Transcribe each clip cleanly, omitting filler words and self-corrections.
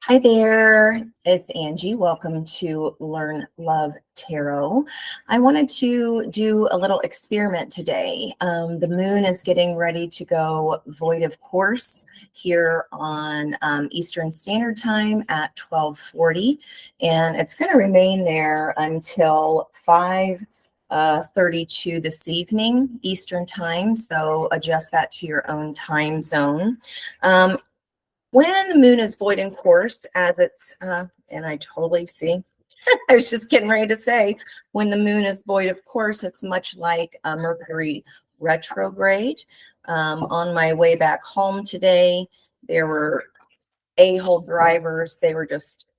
Hi there, it's Angie. Welcome to Learn Love Tarot. I wanted to do a little experiment today. The moon is getting ready to go void of course here on Eastern Standard Time at 12:40, and it's going to remain there until 5:32 this evening Eastern Time, so adjust that to your own time zone. When the moon is void in course, as it's, and I totally see, I was just getting ready to say, when the moon is void of course, it's much like a Mercury retrograde. On my way back home today, there were a-hole drivers. They were just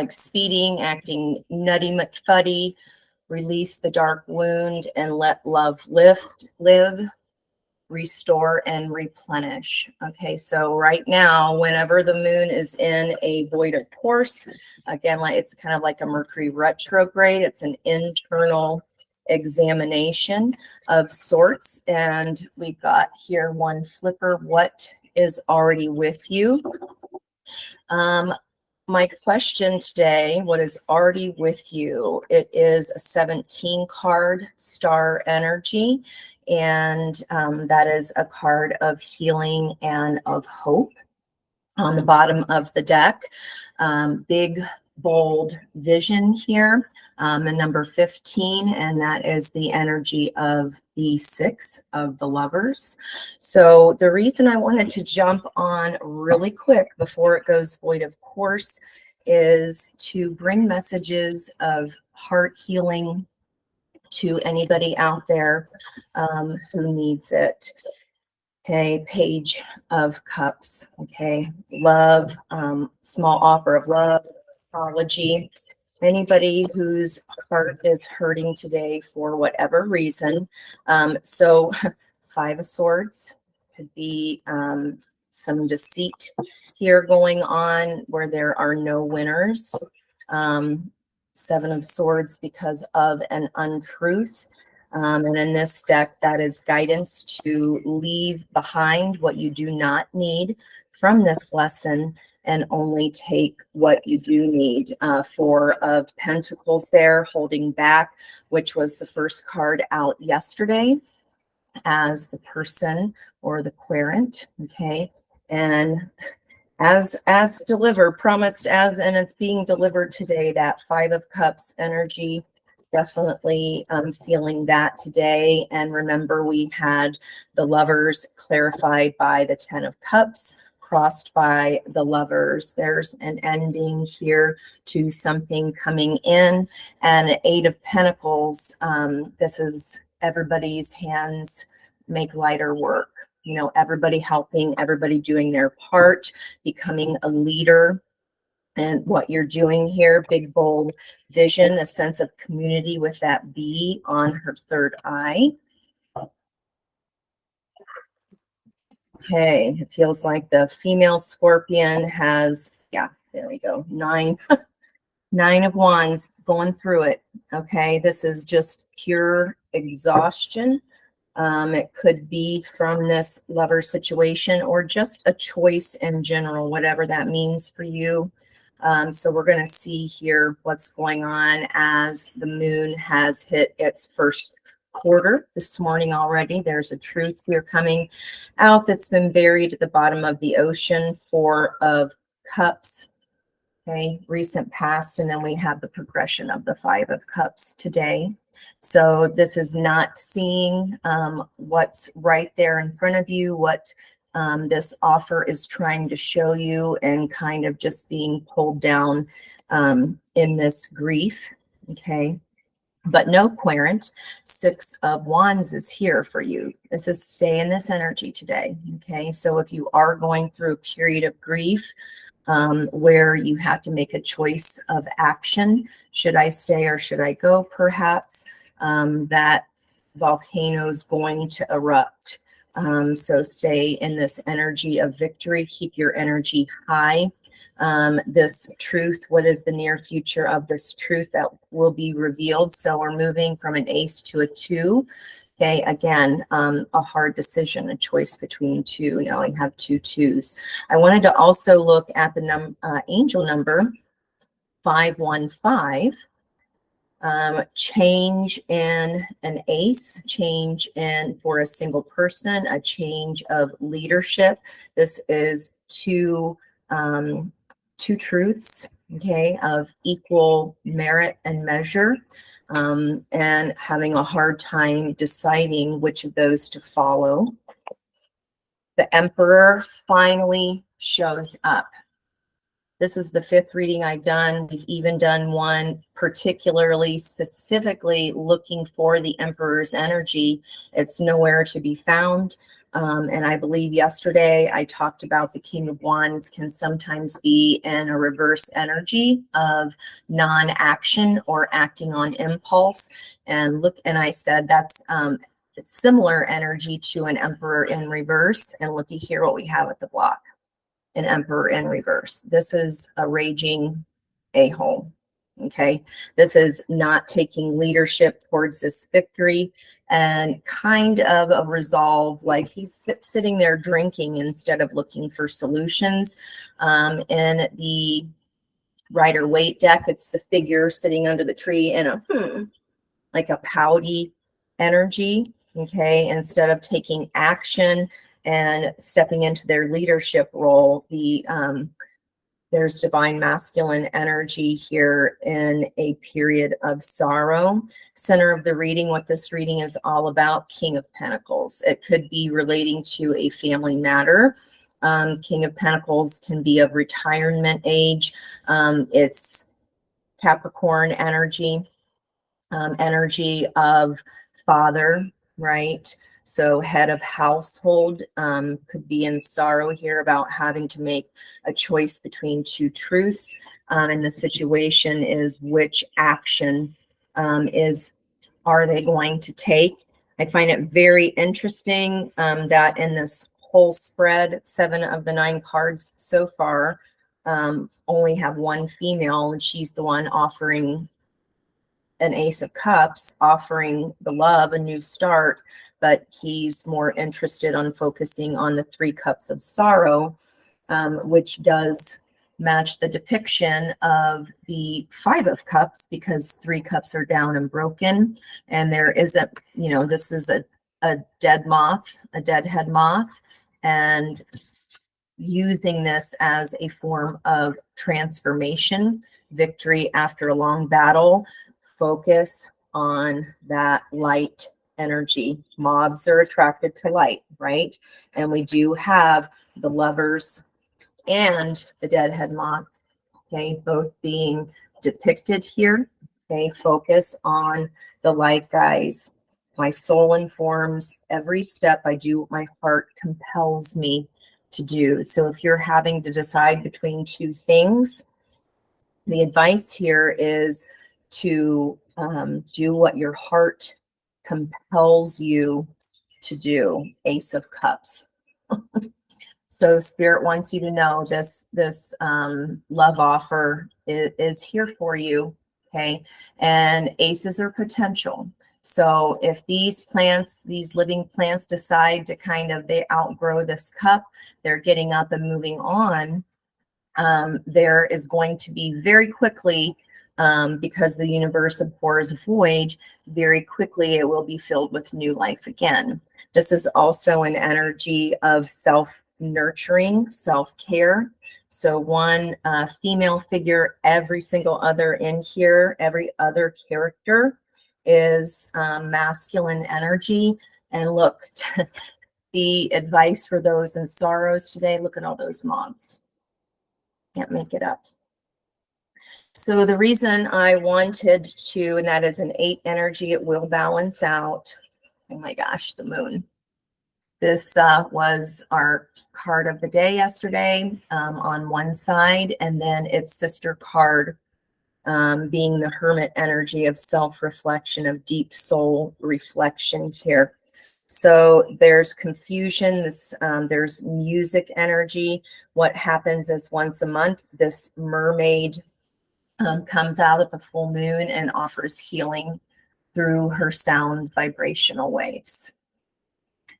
speeding, acting nutty McFuddy, release the dark wound and let love live, restore, and replenish. Okay, so right now, whenever the moon is in a void of course, again, like it's kind of like a Mercury retrograde. It's an internal examination of sorts, and we've got here one flipper. What is already with you? My question today, what is already with you? It is a 17 card star energy, and that is a card of healing and of hope. On the bottom of the deck, big, bold vision here, and number 15, and that is the energy of the 6 of the lovers. So the reason I wanted to jump on really quick before it goes void of course is to bring messages of heart healing to anybody out there who needs it. Okay, Page of Cups. Okay, love, small offer of love, Astrology. Anybody whose heart is hurting today for whatever reason. So 5 of Swords could be some deceit here going on where there are no winners. 7 of Swords because of an untruth. And in this deck, that is guidance to leave behind what you do not need from this lesson and only take what you do need. 4 of Pentacles there, holding back, which was the first card out yesterday as the person or the querent. Okay, and as delivered, promised as, and it's being delivered today, that 5 of Cups energy. Definitely feeling that today. And remember, we had the lovers clarified by the 10 of Cups, crossed by the lovers. There's an ending here to something coming in. And 8 of Pentacles, this is everybody's hands make lighter work. You know, everybody helping, everybody doing their part, becoming a leader. And what you're doing here, big, bold vision, a sense of community with that bee on her third eye. Okay, it feels like the female scorpion has, yeah, there we go, 9 of Wands, going through it. Okay, this is just pure exhaustion. It could be from this lover situation or just a choice in general, whatever that means for you. So we're going to see here what's going on as the moon has hit its first quarter this morning already. There's a truth here coming out that's been buried at the bottom of the ocean. 4 of Cups, okay, recent past, and then we have the progression of the 5 of Cups today. So this is not seeing what's right there in front of you, what this offer is trying to show you, and kind of just being pulled down in this grief. Okay, but no querent. 6 of Wands is here for you. This is stay in this energy today. Okay, so if you are going through a period of grief where you have to make a choice of action, should I stay or should I go, perhaps, that volcano is going to erupt. So stay in this energy of victory. Keep your energy high. This truth, what is the near future of this truth that will be revealed? So we're moving from an ace to a 2. Okay, again, a hard decision, a choice between two. Now I have two twos. I wanted to also look at the angel number 515. Change in an ace, change in for a single person, a change of leadership. This is two truths, okay, of equal merit and measure, and having a hard time deciding which of those to follow. The Emperor finally shows up. This is the 5th reading I've done. We've even done one particularly specifically looking for the Emperor's energy. It's nowhere to be found. And I believe yesterday I talked about the King of Wands can sometimes be in a reverse energy of non-action or acting on impulse. And I said that's it's similar energy to an Emperor in reverse. And looky here what we have at the block. An Emperor in reverse. This is a raging a-hole. Okay, this is not taking leadership towards this victory and kind of a resolve, like he's sitting there drinking instead of looking for solutions. In the Rider-Waite deck, it's the figure sitting under the tree in a like a pouty energy. Okay, instead of taking action and stepping into their leadership role, there's divine masculine energy here in a period of sorrow. Center of the reading, what this reading is all about, King of Pentacles. It could be relating to a family matter. King of Pentacles can be of retirement age. It's Capricorn energy, energy of father, right? So head of household, could be in sorrow here about having to make a choice between two truths. And the situation is which action are they going to take? I find it very interesting that in this whole spread, 7 of the 9 cards so far only have one female, and she's the one offering an Ace of Cups, offering the love a new start, but he's more interested on focusing on the 3 cups of sorrow, which does match the depiction of the 5 of Cups, because 3 cups are down and broken, and there isn't, this is a dead moth, a deadhead moth, and using this as a form of transformation, victory after a long battle. Focus on that light energy. Moths are attracted to light, right? And we do have the Lovers and the Deadhead moth, okay, both being depicted here. Okay, focus on the light, guys. My soul informs every step I do what my heart compels me to do. So if you're having to decide between 2 things, the advice here is to do what your heart compels you to do. Ace of Cups. So Spirit wants you to know this love offer is here for you, okay? And aces are potential. So if these plants, these living plants decide to they outgrow this cup, they're getting up and moving on, there is going to be very quickly, because the universe abhors void, very quickly it will be filled with new life again. This is also an energy of self-nurturing, self-care. So one female figure, every single other in here, every other character is masculine energy. And look, the advice for those in sorrows today, look at all those moths. Can't make it up. So the reason I wanted to, and that is an 8 energy, it will balance out. Oh my gosh, the moon. This was our card of the day yesterday on one side, and then its sister card being the Hermit energy of self-reflection, of deep soul reflection here. So there's confusion, there's music energy. What happens is once a month, this mermaid comes out at the full moon and offers healing through her sound vibrational waves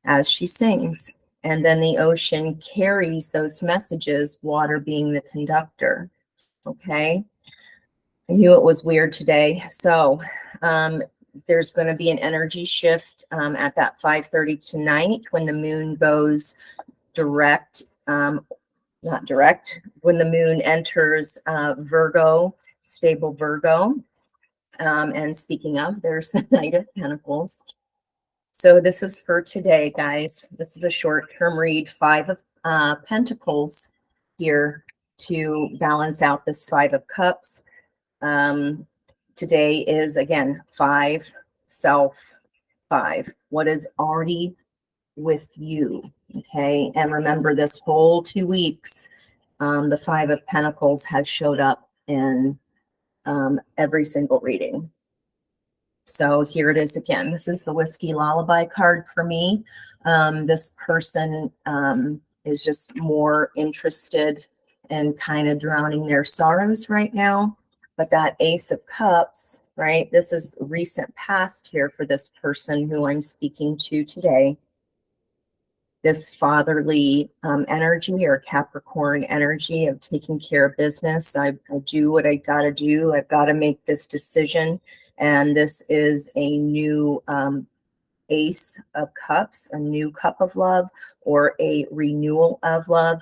as she sings. And then the ocean carries those messages, water being the conductor. Okay. I knew it was weird today. So there's going to be an energy shift at that 5:30 tonight when the moon goes direct, not direct, when the moon enters Virgo, stable Virgo. And speaking of, there's the Knight of Pentacles. So this is for today, guys. This is a short-term read, 5 of Pentacles here to balance out this 5 of Cups. Today is, again, 5, self, 5. What is already with you, okay? And remember, this whole 2 weeks, the 5 of Pentacles has showed up in every single reading. So here it is again. This is the Whiskey Lullaby card for me. This person is just more interested in kind of drowning their sorrows right now. But that Ace of Cups, right? This is recent past here for this person who I'm speaking to today. This fatherly energy or Capricorn energy of taking care of business. I do what I got to do. I've got to make this decision. And this is a new Ace of Cups, a new cup of love or a renewal of love.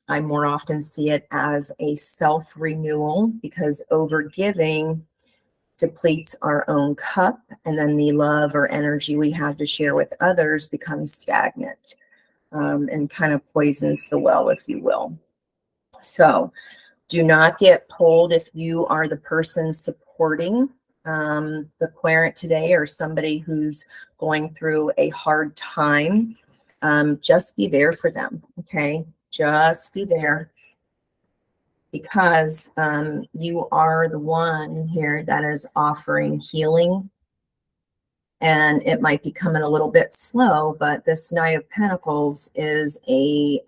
I more often see it as a self-renewal because overgiving depletes our own cup, and then the love or energy we have to share with others becomes stagnant and kind of poisons the well, if you will. So do not get pulled if you are the person supporting the querent today or somebody who's going through a hard time. Just be there for them, okay? Just be there, because you are the one here that is offering healing. And it might be coming a little bit slow, but this Knight of Pentacles is a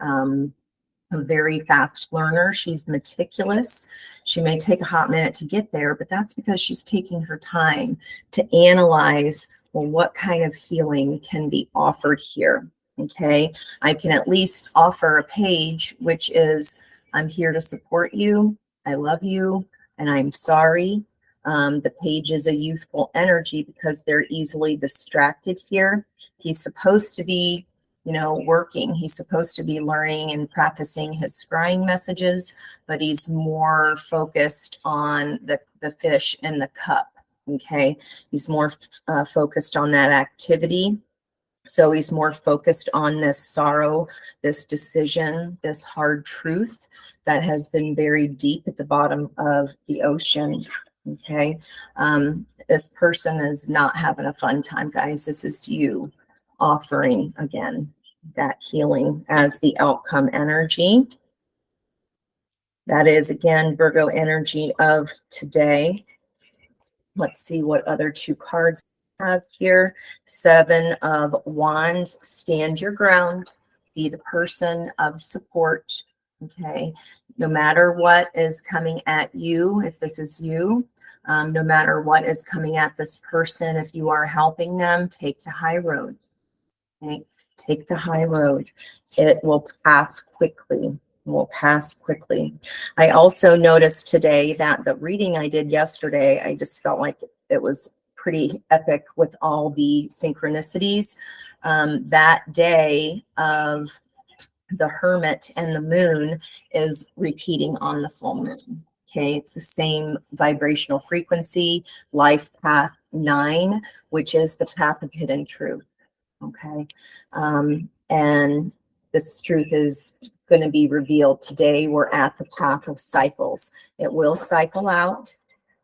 very fast learner. She's meticulous. She may take a hot minute to get there, but that's because she's taking her time to analyze, well, what kind of healing can be offered here? Okay, I can at least offer a page, which is, I'm here to support you. I love you, and I'm sorry. The page is a youthful energy because they're easily distracted here. He's supposed to be, working. He's supposed to be learning and practicing his scrying messages, but he's more focused on the fish in the cup. Okay, he's more focused on that activity. So he's more focused on this sorrow, this decision, this hard truth that has been buried deep at the bottom of the ocean. Okay, this person is not having a fun time, guys. This is you offering again that healing as the outcome energy. That is again Virgo energy of today. Let's see what other 2 cards have here. 7 of Wands. Stand your ground. Be the person of support. Okay, no matter what is coming at you, if this is you, no matter what is coming at this person, if you are helping them, take the high road. Okay, take the high road. It will pass quickly. Will pass quickly. I also noticed today that the reading I did yesterday, I just felt like it was pretty epic with all the synchronicities. That day of the Hermit and the moon is repeating on the full moon. Okay, it's the same vibrational frequency, life path 9, which is the path of hidden truth. Okay, and this truth is going to be revealed today. We're at the path of cycles. It will cycle out.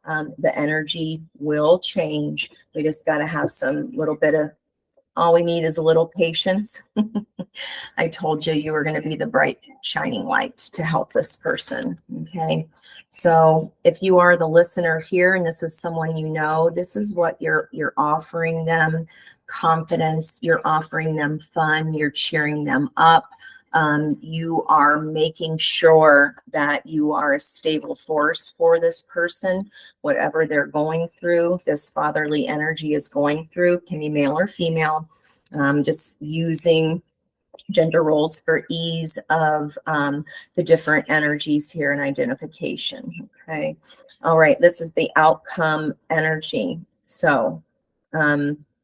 The energy will change. We just got to have some little bit of, all we need is a little patience. I told you you were going to be the bright shining light to help this person. Okay, so if you are the listener here and this is someone you know, this is what you're offering them: confidence. You're offering them fun. You're cheering them up. You are making sure that you are a stable force for this person, whatever they're going through, this fatherly energy is going through, can be male or female. Just using gender roles for ease of the different energies here and identification. Okay. All right. This is the outcome energy. So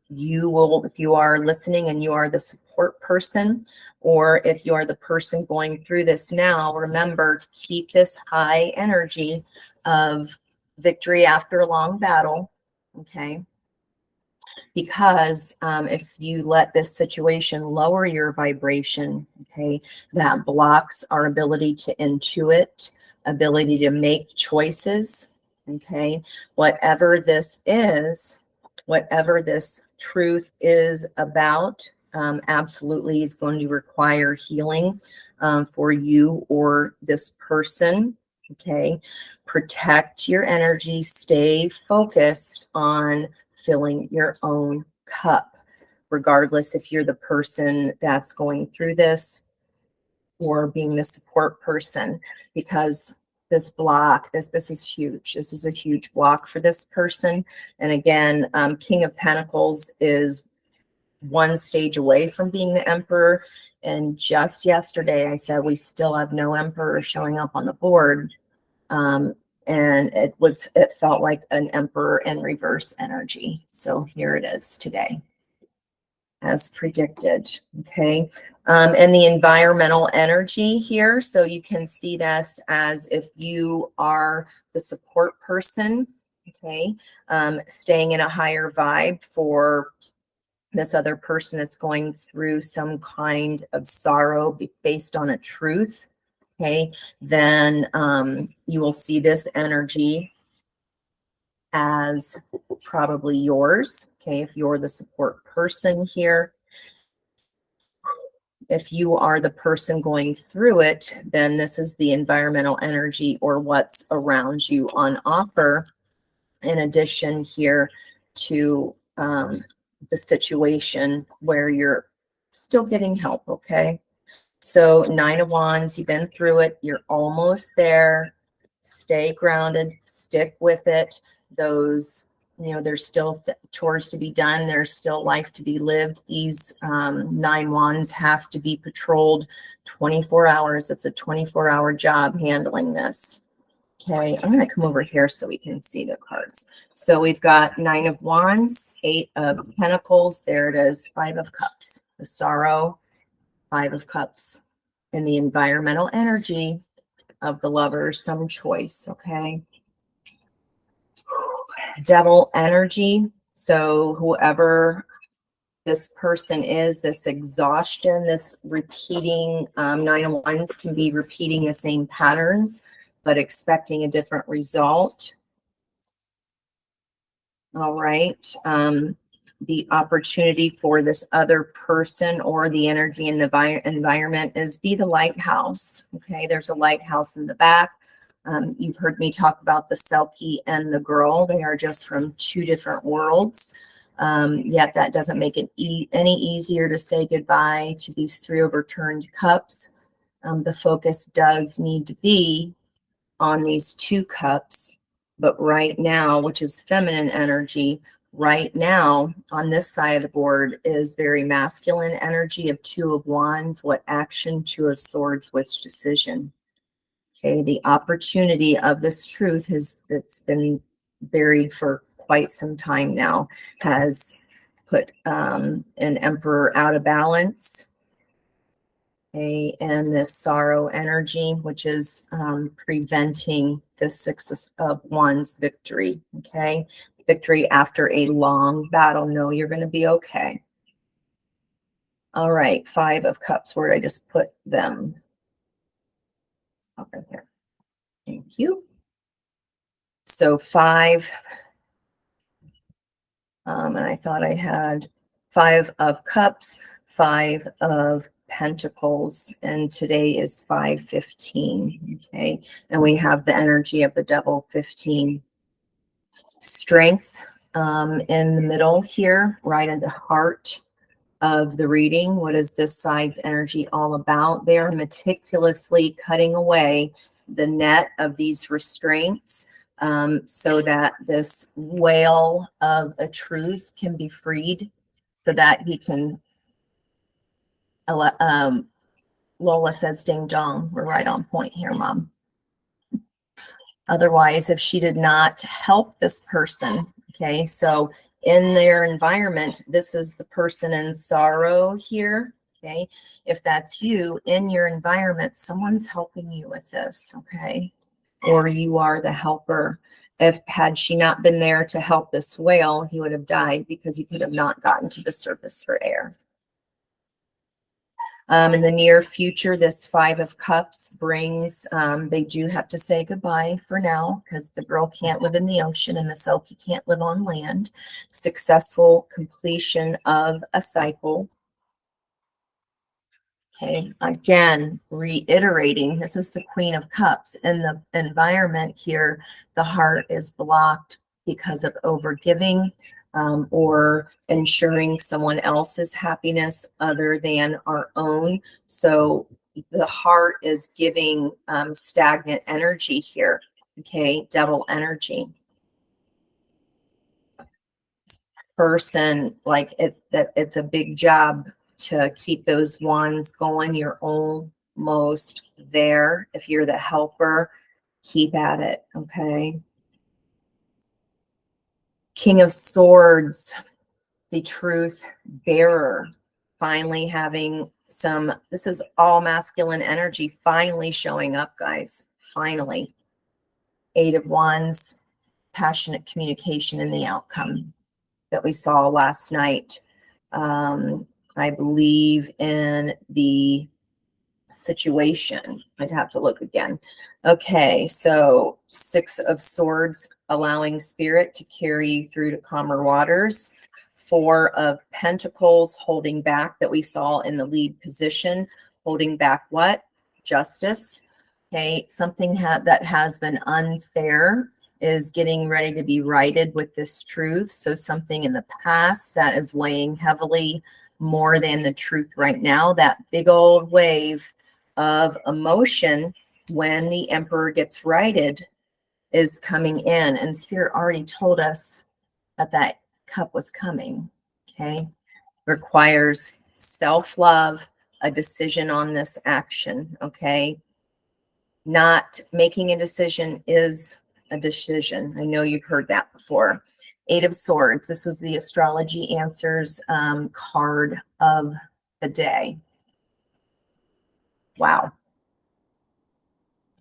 you will, if you are listening and you are the support person, or if you are the person going through this now, remember to keep this high energy of victory after a long battle. Okay. Because if you let this situation lower your vibration, okay, that blocks our ability to intuit, ability to make choices, okay, whatever this is, whatever this truth is about, absolutely is going to require healing for you or this person, okay. Protect your energy, stay focused on filling your own cup, regardless if you're the person that's going through this or being the support person, because this block, this is huge. This is a huge block for this person. And again, King of Pentacles is one stage away from being the Emperor. And just yesterday, I said we still have no Emperor showing up on the board. And it felt like an Emperor in reverse energy. So here it is today, as predicted. Okay. And the environmental energy here. So you can see this as if you are the support person, okay, staying in a higher vibe for this other person that's going through some kind of sorrow based on a truth. Okay, then you will see this energy as probably yours. Okay, if you're the support person here. If you are the person going through it, then this is the environmental energy or what's around you on offer. In addition here to the situation where you're still getting help, okay? So 9 of Wands, you've been through it. You're almost there. Stay grounded. Stick with it. Those, there's still chores to be done. There's still life to be lived. These 9 Wands have to be patrolled 24 hours. It's a 24-hour job handling this. Okay, I'm going to come over here so we can see the cards. So we've got 9 of Wands, 8 of Pentacles. There it is, 5 of Cups. The sorrow, 5 of Cups, and the environmental energy of the Lovers, some choice, okay? Devil energy. So whoever this person is, this exhaustion, this repeating, 9 of Wands can be repeating the same patterns, but expecting a different result. All right. The opportunity for this other person or the energy in the environment is be the lighthouse. Okay, there's a lighthouse in the back. You've heard me talk about the Selkie and the girl. They are just from 2 different worlds. Yet that doesn't make it any easier to say goodbye to these 3 overturned cups. The focus does need to be on these 2 cups. But right now, which is feminine energy, right now on this side of the board is very masculine energy of 2 of Wands. What action? 2 of Swords, which decision? Okay, the opportunity of this truth that's been buried for quite some time now has put an Emperor out of balance. Okay, and this sorrow energy, which is preventing the 6 of Wands victory. Okay, victory after a long battle. No, you're going to be okay. All right, 5 of Cups. Where did I just put them? Over here. Thank you. So 5, and I thought I had 5 of Cups, 5 of Pentacles, and today is 5/15. Okay, and we have the energy of the Devil 15. Strength in the middle here, right in the heart. of the reading. What is this side's energy all about? They are meticulously cutting away the net of these restraints, so that this whale of a truth can be freed, so that he can, Lola says, ding dong, we're right on point here, Mom. Otherwise, if she did not help this person, okay, so in their environment, this is the person in sorrow here, okay? If that's you in your environment, someone's helping you with this, okay? Or you are the helper. If had she not been there to help this whale, he would have died because he could have not gotten to the surface for air. In the near future, this 5 of Cups brings, they do have to say goodbye for now because the girl can't live in the ocean and the Selkie can't live on land. Successful completion of a cycle. Okay, again, reiterating, this is the Queen of Cups. In the environment here, the heart is blocked because of overgiving, or ensuring someone else's happiness other than our own. So the heart is giving stagnant energy here, okay, devil energy. Person, like it's a big job to keep those wands going. You're almost there. If you're the helper, keep at it, okay? King of Swords, the truth bearer, finally having some, this is all masculine energy finally showing up, guys, finally. 8 of Wands, passionate communication in the outcome that we saw last night. I believe in the situation. I'd have to look again. Okay, so 6 of Swords, allowing spirit to carry you through to calmer waters. 4 of Pentacles, holding back, that we saw in the lead position. Holding back what? Justice. Okay, something that has been unfair is getting ready to be righted with this truth. So something in the past that is weighing heavily more than the truth right now, that big old wave of emotion when the Emperor gets righted is coming in, and Spirit already told us that that cup was coming. Okay, requires self-love, a decision on this action. Okay, not making a decision is a decision. I know you've heard that before. 8 of Swords. This was the Astrology Answers card of the day. Wow.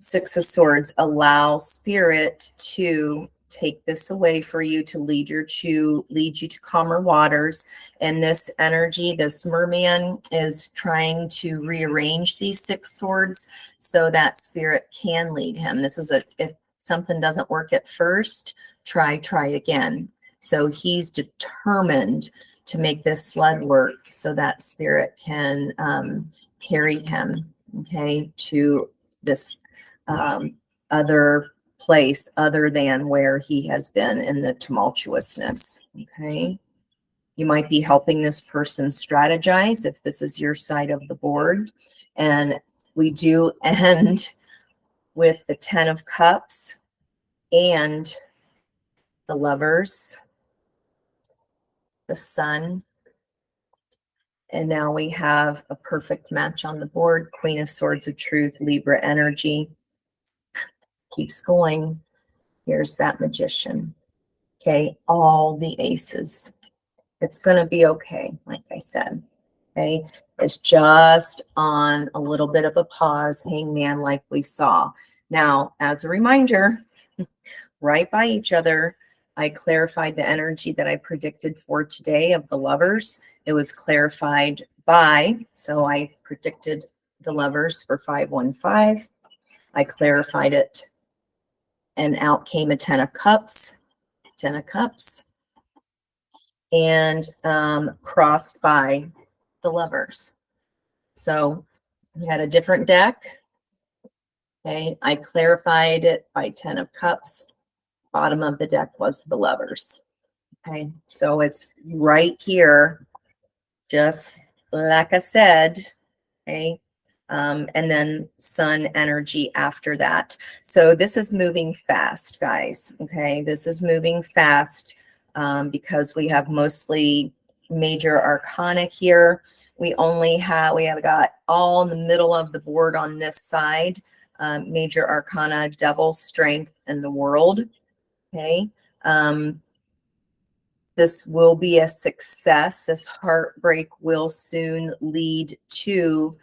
6 of Swords. Allow spirit to take this away for you, to lead you to calmer waters. And this energy, this merman, is trying to rearrange these 6 swords so that spirit can lead him. This is if something doesn't work at first, try again. So he's determined to make this sled work so that spirit can carry him, okay, to this other place other than where he has been in the tumultuousness. Okay, you might be helping this person strategize if this is your side of the board. And we do end with the 10 of Cups and the Lovers, the Sun, and now we have a perfect match on the board. Queen of Swords of Truth, Libra energy. Keeps going. Here's that Magician. Okay, all the aces. It's going to be okay, like I said. Okay, it's just on a little bit of a pause, Hangman, like we saw. Now, as a reminder, right by each other, I clarified the energy that I predicted for today of the Lovers. It was clarified by, so I predicted the Lovers for 515. I clarified it, and out came a 10 of Cups, 10 of Cups, and crossed by the Lovers. So we had a different deck. Okay, I clarified it by 10 of Cups. Bottom of the deck was the Lovers. Okay, so it's right here, just like I said, okay? And then sun energy after that. So this is moving fast, guys, okay? This is moving fast because we have mostly major arcana here. We have got all in the middle of the board on this side, major arcana, devil, strength, and the world, okay? This will be a success. This heartbreak will soon lead to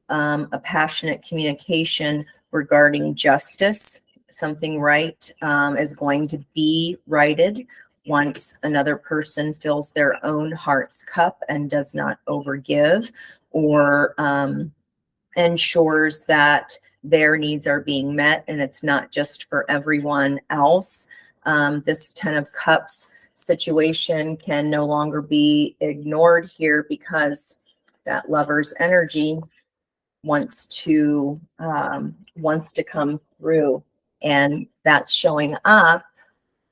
a passionate communication regarding justice. Something right is going to be righted once another person fills their own heart's cup and does not overgive, or ensures that their needs are being met and it's not just for everyone else. This 10 of Cups situation can no longer be ignored here because that lover's energy wants to come through, and that's showing up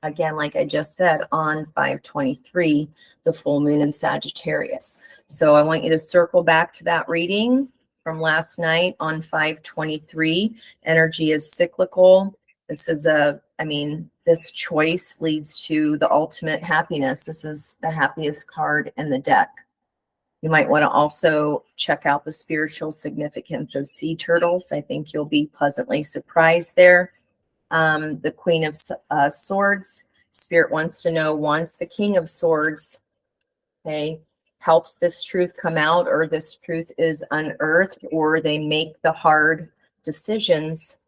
again, like I just said, on 5/23, the full moon in Sagittarius. So I want you to circle back to that reading from last night on 5/23. Energy is cyclical. This is this choice leads to the ultimate happiness. This is the happiest card in the deck. You might want to also check out the spiritual significance of sea turtles. I think you'll be pleasantly surprised there. The Queen of Swords, Spirit wants to know, once the King of Swords, okay, helps this truth come out, or this truth is unearthed, or they make the hard decisions,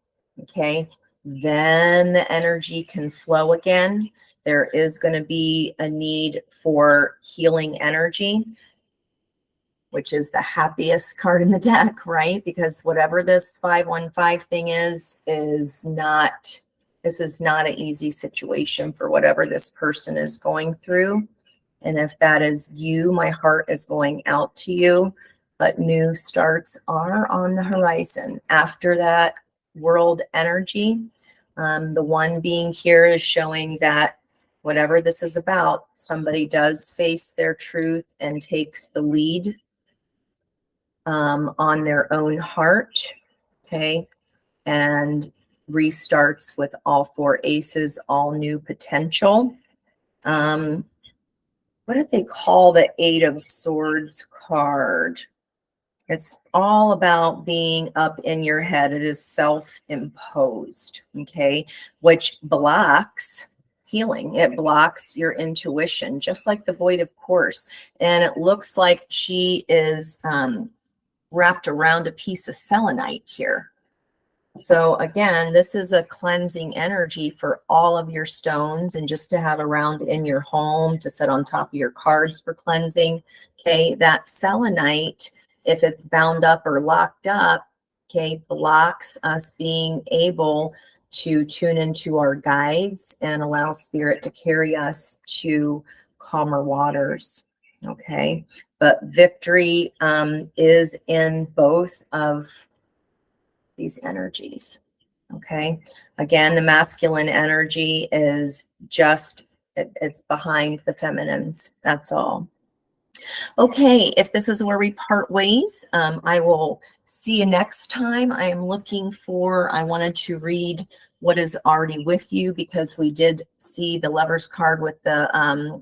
okay, then the energy can flow again. There is going to be a need for healing energy, which is the happiest card in the deck, right? Because whatever this 515 thing is not, this is not an easy situation for whatever this person is going through. And if that is you, my heart is going out to you. But new starts are on the horizon. After that world energy, the one being here is showing that whatever this is about, somebody does face their truth and takes the lead on their own heart, okay, and restarts with all four aces, all new potential. What did they call the Eight of Swords card? It's all about being up in your head. It is self-imposed, okay, which blocks healing. It blocks your intuition, just like the Void of Course. And it looks like she is wrapped around a piece of selenite here. So again, this is a cleansing energy for all of your stones, and just to have around in your home to sit on top of your cards for cleansing. Okay, that selenite, if it's bound up or locked up, okay, blocks us being able to tune into our guides and allow spirit to carry us to calmer waters. Okay, but victory is in both of these energies. Okay, again, the masculine energy is just, it's behind the feminines. That's all. Okay, if this is where we part ways, I will see you next time. I am looking for, I wanted to read what is already with you, because we did see the Lovers card with the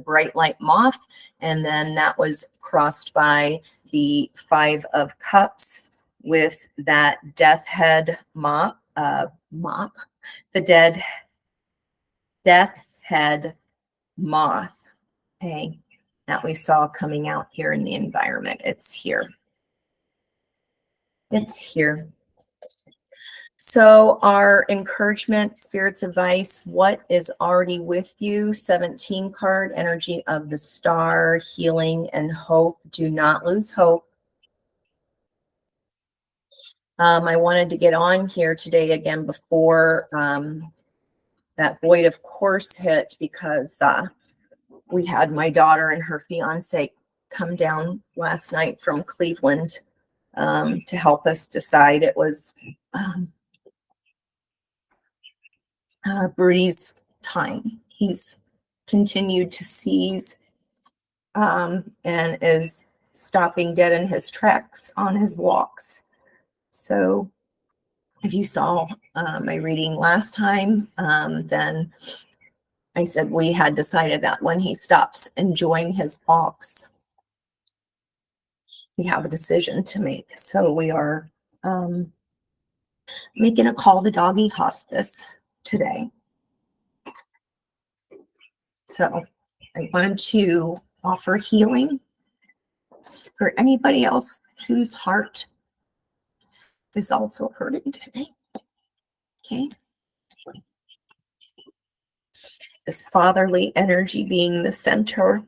bright light moth, and then that was crossed by the Five of Cups with that death head the death head moth, okay, that we saw coming out here in the environment. It's here. It's here. So our encouragement, spirit's advice, what is already with you? 17 card, energy of the star, healing and hope. Do not lose hope. I wanted to get on here today again before that Void of Course hit, because we had my daughter and her fiance come down last night from Cleveland to help us decide. It was Brody's time. He's continued to seize and is stopping dead in his tracks on his walks. So if you saw my reading last time, then I said we had decided that when he stops enjoying his walks, we have a decision to make. So we are making a call to doggy hospice today. So I wanted to offer healing for anybody else whose heart is also hurting today. Okay. This fatherly energy being the center,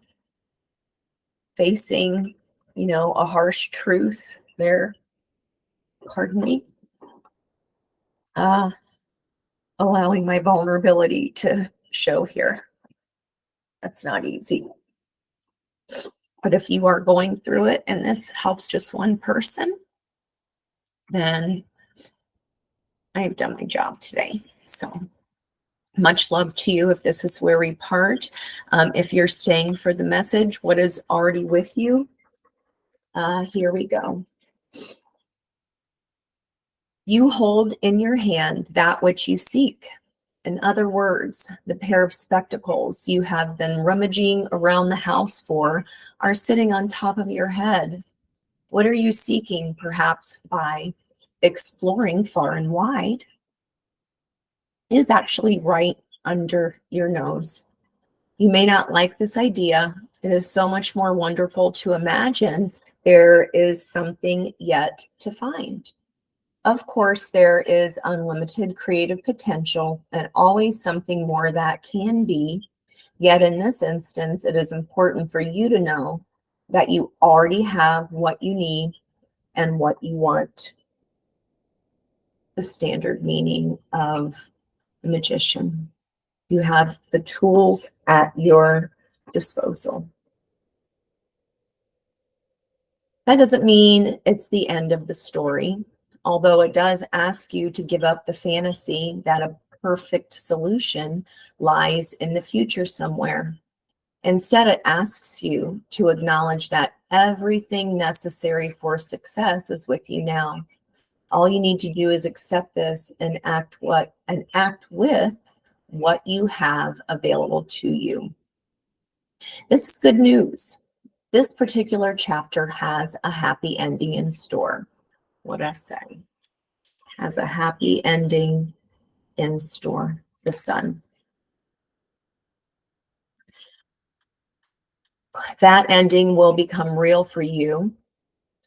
facing, a harsh truth there. Pardon me. Allowing my vulnerability to show here. That's not easy. But if you are going through it and this helps just one person, then I've done my job today. So much love to you if this is where we part. If you're staying for the message, what is already with you? Here we go. You hold in your hand that which you seek. In other words, the pair of spectacles you have been rummaging around the house for are sitting on top of your head. What are you seeking, perhaps by exploring far and wide? It is actually right under your nose. You may not like this idea. It is so much more wonderful to imagine there is something yet to find. Of course, there is unlimited creative potential and always something more that can be. Yet in this instance, it is important for you to know that you already have what you need and what you want. The standard meaning of the magician. You have the tools at your disposal. That doesn't mean it's the end of the story, although it does ask you to give up the fantasy that a perfect solution lies in the future somewhere. Instead, it asks you to acknowledge that everything necessary for success is with you now. All you need to do is accept this and act with what you have available to you. This is good news. This particular chapter has a happy ending in store. What I say? Has a happy ending in store. The sun. That ending will become real for you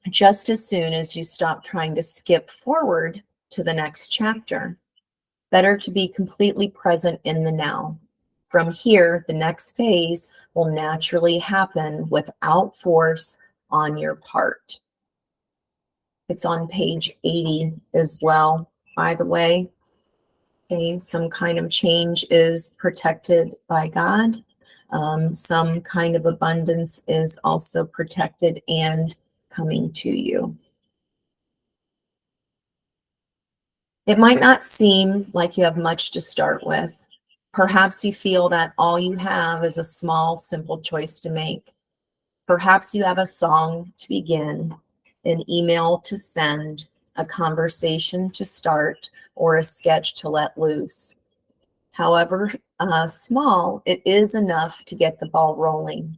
just as soon as you stop trying to skip forward to the next chapter. Better to be completely present in the now. From here, the next phase will naturally happen without force on your part. It's on page 80 as well, by the way. Okay, some kind of change is protected by God. Some kind of abundance is also protected and coming to you. It might not seem like you have much to start with. Perhaps you feel that all you have is a small, simple choice to make. Perhaps you have a song to begin, an email to send, a conversation to start, or a sketch to let loose. However small, it is enough to get the ball rolling.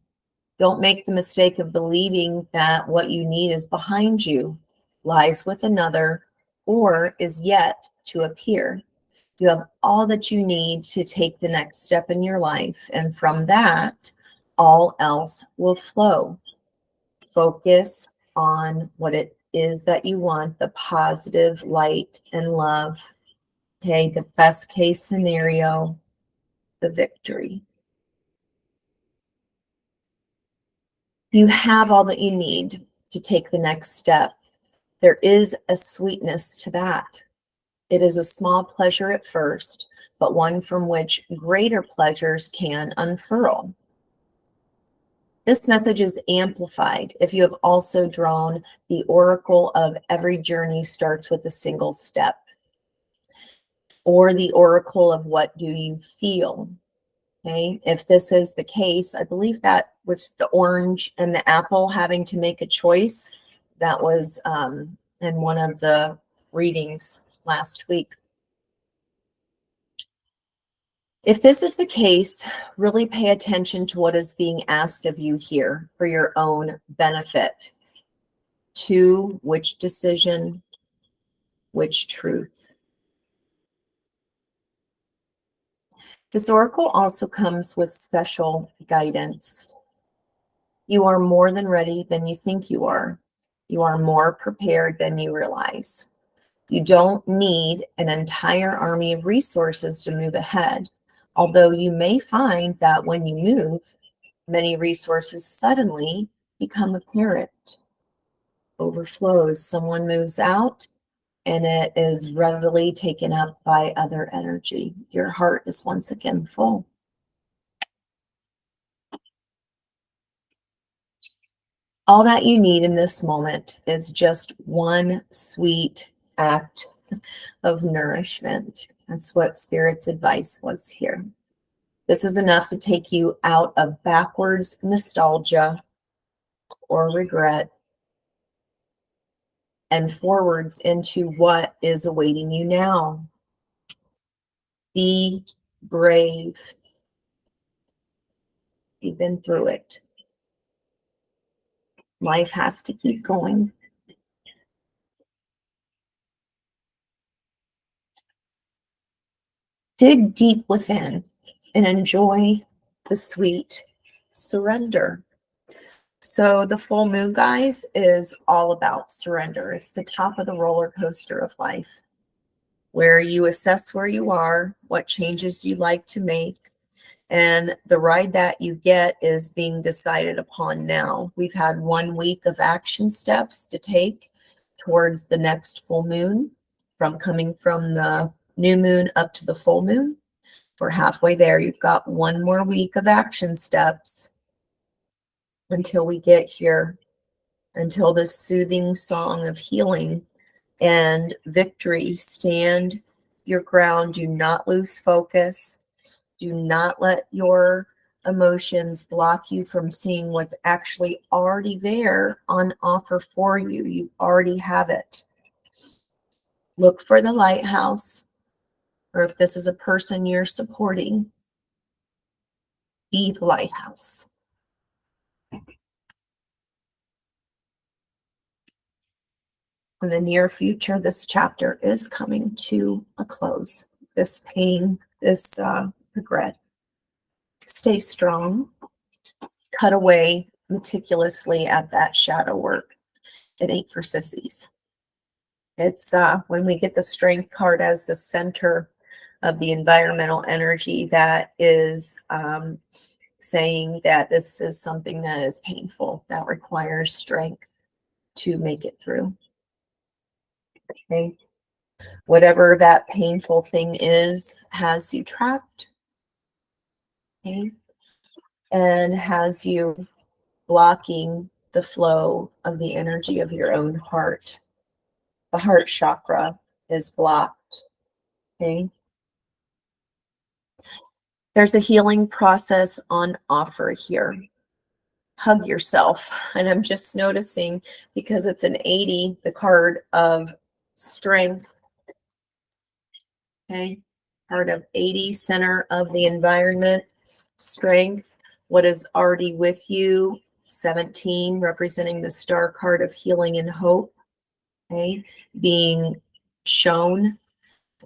Don't make the mistake of believing that what you need is behind you, lies with another, or is yet to appear. You have all that you need to take the next step in your life, and from that, all else will flow. Focus on what it is that you want, the positive light and love. Okay, the best case scenario, the victory. You have all that you need to take the next step. There is a sweetness to that. It is a small pleasure at first, but one from which greater pleasures can unfurl. This message is amplified if you have also drawn the oracle of every journey starts with a single step, or the oracle of what do you feel. Okay, if this is the case, I believe that was the orange and the apple having to make a choice. That was in one of the readings last week. If this is the case, really pay attention to what is being asked of you here for your own benefit. To which decision, which truth. This oracle also comes with special guidance. You are more than ready than you think you are. You are more prepared than you realize. You don't need an entire army of resources to move ahead, although you may find that when you move, many resources suddenly become apparent. Overflows. Someone moves out and it is readily taken up by other energy. Your heart is once again full. All that you need in this moment is just one sweet act of nourishment. That's what Spirit's advice was here. This is enough to take you out of backwards nostalgia or regret and forwards into what is awaiting you now. Be brave. You've been through it. Life has to keep going. Dig deep within and enjoy the sweet surrender. So the full moon, guys, is all about surrender. It's the top of the roller coaster of life, where you assess where you are, what changes you like to make, and the ride that you get is being decided upon now. We've had 1 week of action steps to take towards the next full moon, from coming from the new moon up to the full moon. We're halfway there. You've got 1 more week of action steps until we get here, until this soothing song of healing and victory. Stand your ground. Do not lose focus. Do not let your emotions block you from seeing what's actually already there on offer for you. You already have it. Look for the lighthouse, or if this is a person you're supporting, be the lighthouse. In the near future, this chapter is coming to a close. This pain, this regret. Stay strong. Cut away meticulously at that shadow work. It ain't for sissies. It's when we get the strength card as the center of the environmental energy that is saying that this is something that is painful, that requires strength to make it through. Okay. Whatever that painful thing is has you trapped. Okay. And has you blocking the flow of the energy of your own heart. The heart chakra is blocked. Okay. There's a healing process on offer here. Hug yourself. And I'm just noticing, because it's an 80, the card of strength. Okay. Card of 80, center of the environment, strength, what is already with you. 17, representing the star card of healing and hope. Okay. Being shown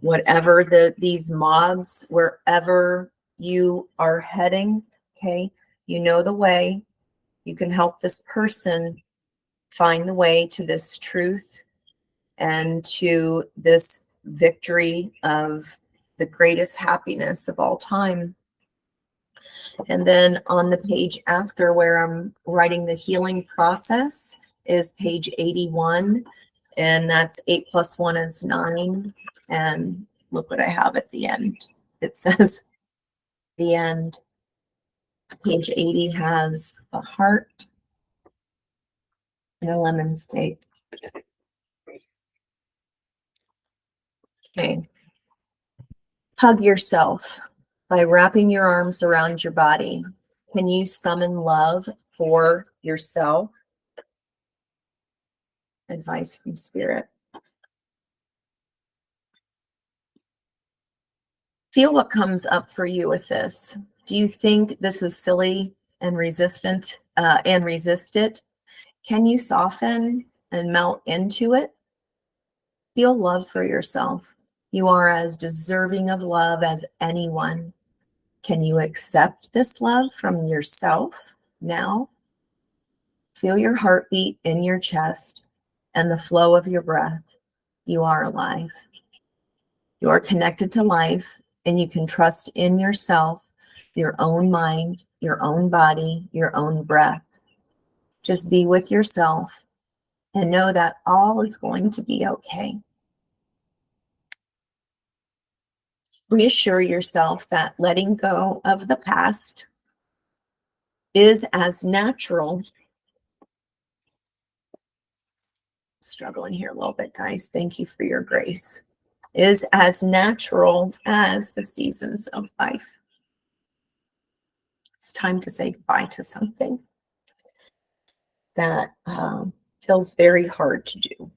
whatever these moths, wherever you are heading. Okay. You know the way. You can help this person find the way to this truth and to this victory of the greatest happiness of all time. And then on the page after, where I'm writing the healing process, is page 81. And that's 8 + 1 is 9. And look what I have at the end. It says the end. Page 80 has a heart and a lemon state. Okay. Hug yourself. By wrapping your arms around your body, can you summon love for yourself? Advice from Spirit. Feel what comes up for you with this. Do you think this is silly and resist it? Can you soften and melt into it? Feel love for yourself. You are as deserving of love as anyone. Can you accept this love from yourself now? Feel your heartbeat in your chest and the flow of your breath. You are alive. You are connected to life, and you can trust in yourself, your own mind, your own body, your own breath. Just be with yourself and know that all is going to be okay. Reassure yourself that letting go of the past is as natural. Struggling here a little bit, guys. Thank you for your grace. Is as natural as the seasons of life. It's time to say goodbye to something that feels very hard to do.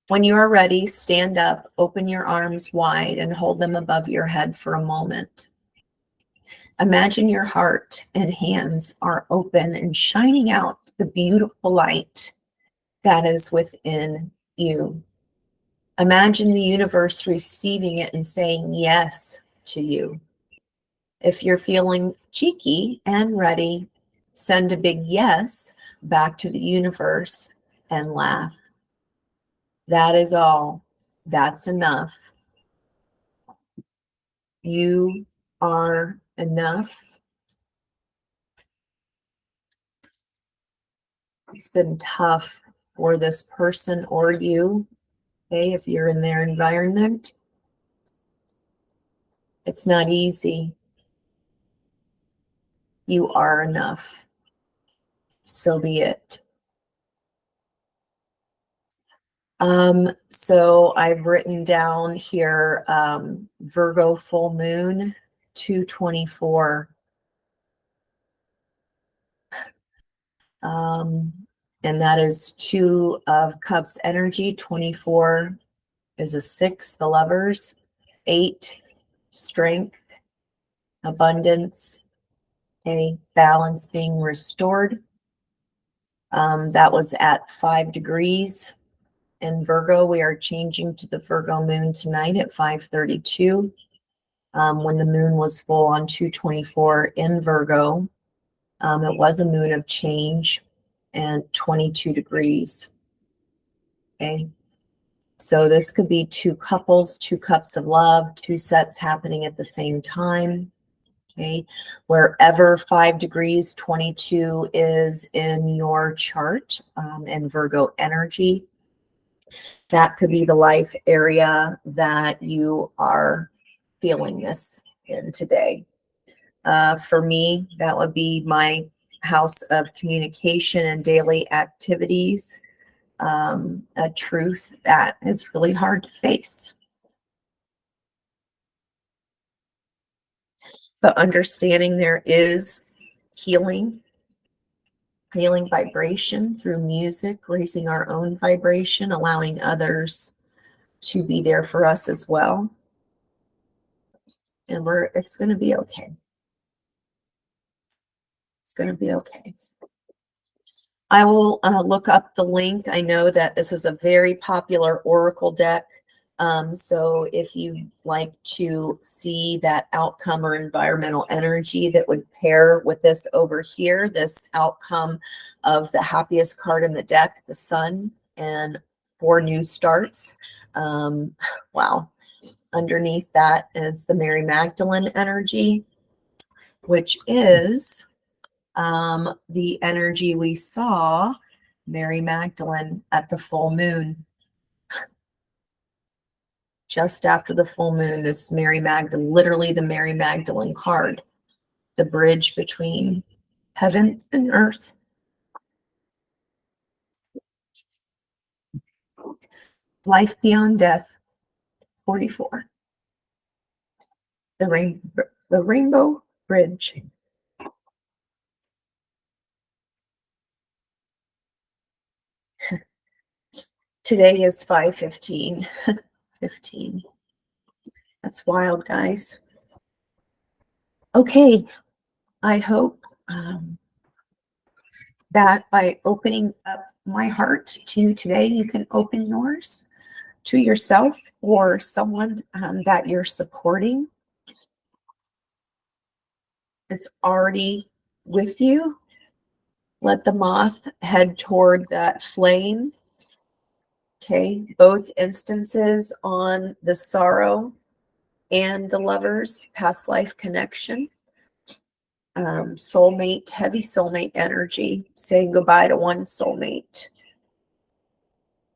When you are ready, stand up, open your arms wide, and hold them above your head for a moment. Imagine your heart and hands are open and shining out the beautiful light that is within you. Imagine the universe receiving it and saying yes to you. If you're feeling cheeky and ready, send a big yes back to the universe and laugh. That is all. That's enough. You are enough. It's been tough for this person or you, okay, if you're in their environment. It's not easy. You are enough. So be it. So I've written down here, Virgo full moon, 224. And that is 2 of Cups energy. 24 is a 6, the Lovers. 8, strength, abundance, a balance being restored. That was at 5 degrees. In Virgo, we are changing to the Virgo moon tonight at 5:32. When the moon was full on 224 in Virgo, it was a moon of change and 22 degrees. Okay. So this could be 2 couples, 2 cups of love, 2 sets happening at the same time. Okay. Wherever 5 degrees, 22 is in your chart, and Virgo energy, that could be the life area that you are feeling this in today. For me, that would be my house of communication and daily activities, a truth that is really hard to face. But understanding there is healing vibration through music, raising our own vibration, allowing others to be there for us as well. And it's going to be okay. It's going to be okay. I will look up the link. I know that this is a very popular Oracle deck. So if you'd like to see that outcome or environmental energy that would pair with this over here, this outcome of the happiest card in the deck, the Sun, and 4 new starts. Wow. Underneath that is the Mary Magdalene energy, which is the energy we saw Mary Magdalene at the full moon. Just after the full moon, this Mary Magdalene, literally the Mary Magdalene card, the bridge between heaven and earth. Life beyond death, 44. the Rainbow Bridge. Today is 5:15. 15. That's wild, guys. Okay, I hope that by opening up my heart to you today, you can open yours to yourself or someone that you're supporting. It's already with you. Let the moth head toward that flame. Okay, both instances on the sorrow and the lover's past life connection. Soulmate, heavy soulmate energy, saying goodbye to one soulmate.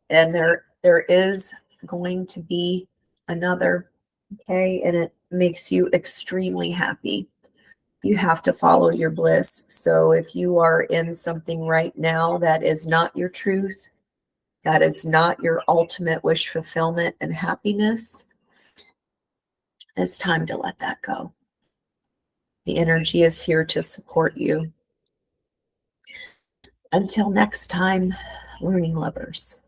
And there is going to be another, okay, and it makes you extremely happy. You have to follow your bliss. So if you are in something right now that is not your truth, that is not your ultimate wish fulfillment and happiness, it's time to let that go. The energy is here to support you. Until next time, learning lovers.